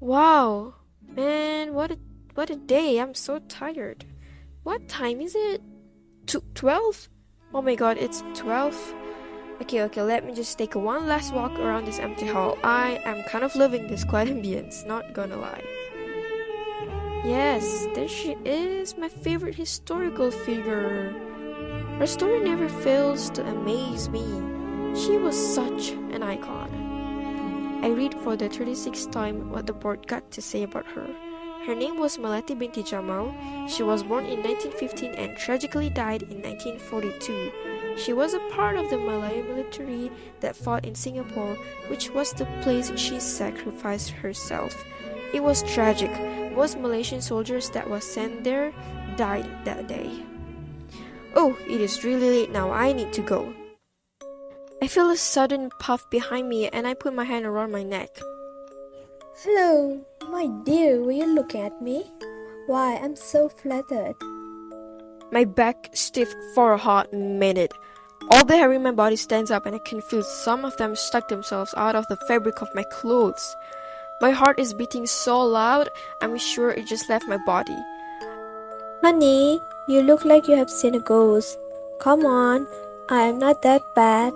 Wow, man, what a day. I'm so tired. What time is it? 12? Oh my god, it's 12. Okay, let me just take one last walk around this empty hall. I am kind of loving this quiet ambience, not gonna lie. Yes, there she is, my favorite historical figure. Her story never fails to amaze me. She was such an icon. I read for the 36th time what the board got to say about her. Her name was Melati binti Jamal. She was born in 1915 and tragically died in 1942. She was a part of the Malay military that fought in Singapore, which was the place she sacrificed herself. It was tragic. Most Malaysian soldiers that was sent there died that day. Oh, it is really late now. I need to go. I feel a sudden puff behind me and I put my hand around my neck. Hello, my dear, were you looking at me? Why, I'm so flattered. My back stiff for a hot minute. All the hair in my body stands up and I can feel some of them stuck themselves out of the fabric of my clothes. My heart is beating so loud, I'm sure it just left my body. Honey, you look like you have seen a ghost. Come on, I am not that bad.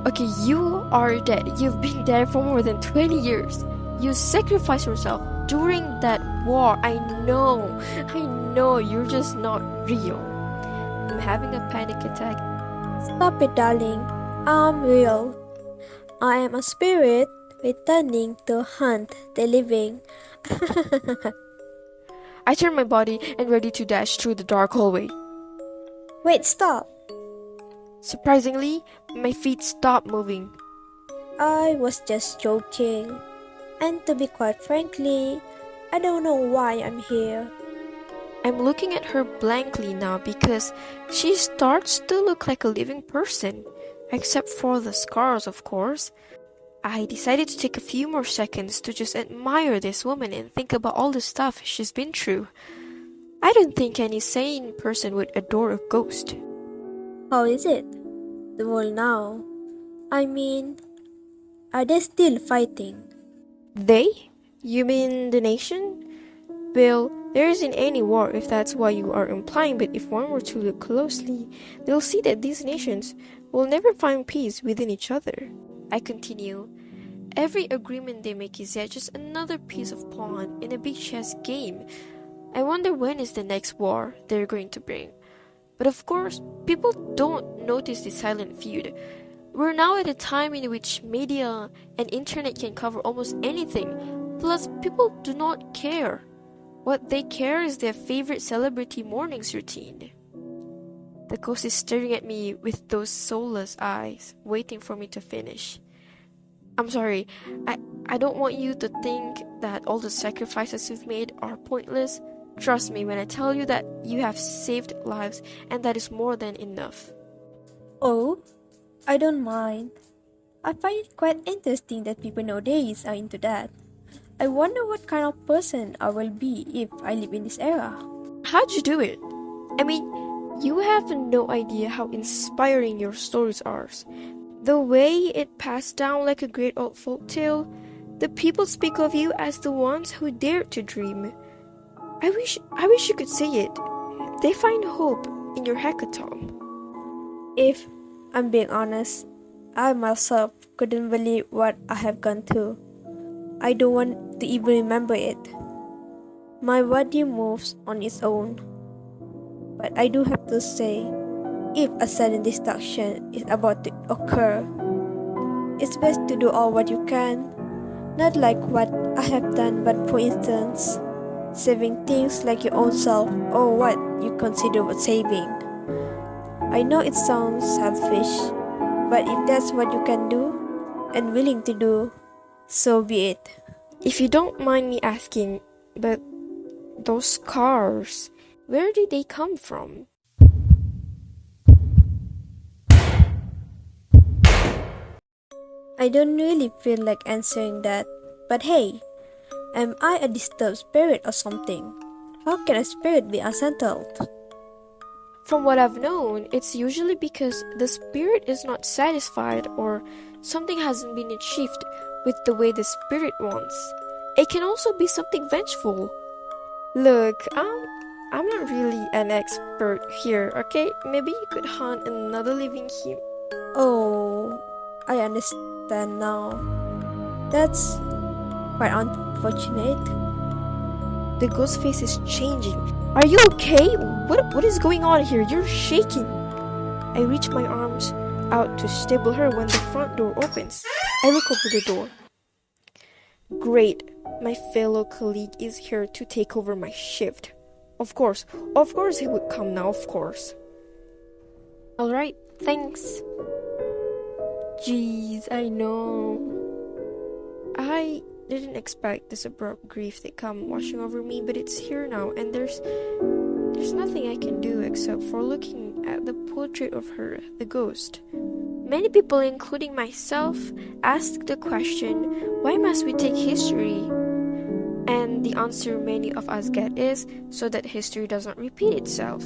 Okay, you are dead. You've been dead for more than 20 years. You sacrificed yourself during that war. I know, you're just not real. I'm having a panic attack. Stop it, darling. I'm real. I am a spirit returning to hunt the living. I turn my body and ready to dash through the dark hallway. Wait, stop. Surprisingly, my feet stop moving. I was just joking. And to be quite frankly, I don't know why I'm here. I'm looking at her blankly now because she starts to look like a living person, except for the scars, of course. I decided to take a few more seconds to just admire this woman and think about all the stuff she's been through. I don't think any sane person would adore a ghost. How is it? The world now? I mean, are they still fighting? They? You mean the nation? Well, there isn't any war if that's what you are implying, but if one were to look closely, they'll see that these nations will never find peace within each other. I continue. Every agreement they make is yet just another piece of pawn in a big chess game. I wonder when is the next war they're going to bring. But of course, people don't notice the silent feud. We're now at a time in which media and internet can cover almost anything. Plus, people do not care. What they care is their favorite celebrity mornings routine. The ghost is staring at me with those soulless eyes, waiting for me to finish. I'm sorry, I don't want you to think that all the sacrifices you've made are pointless. Trust me when I tell you that you have saved lives, and that is more than enough. Oh, I don't mind. I find it quite interesting that people nowadays are into that. I wonder what kind of person I will be if I live in this era. How'd you do it? I mean, you have no idea how inspiring your stories are. The way it passed down like a great old folk tale, the people speak of you as the ones who dared to dream. I wish you could see it. They find hope in your hackathon. If I'm being honest, I myself couldn't believe what I have gone through. I don't want to even remember it. My body moves on its own. But I do have to say, if a sudden destruction is about to occur, it's best to do all what you can. Not like what I have done, but for instance, saving things like your own self or what you consider worth saving. I know it sounds selfish, but if that's what you can do and willing to do, so be it. If you don't mind me asking, but those scars, where did they come from? I don't really feel like answering that, but hey, am I a disturbed spirit or something? How can a spirit be unsettled? From what I've known, it's usually because the spirit is not satisfied or something hasn't been achieved with the way the spirit wants. It can also be something vengeful. Look, I'm not really an expert here, okay? Maybe you could hunt another living human. Oh, I understand now. That's quite unfortunate. The ghost face is changing. Are you okay? What is going on here? You're shaking. I reach my arms out to stable her when the front door opens. I look over the door. Great, my fellow colleague is here to take over my shift. Of course he would come now, of course. Alright, thanks. Jeez, I know. I didn't expect this abrupt grief to come washing over me, but it's here now, and there's nothing I can do except for looking at the portrait of her, the ghost. Many people, including myself, ask the question, why must we take history? And the answer many of us get is, so that history doesn't repeat itself.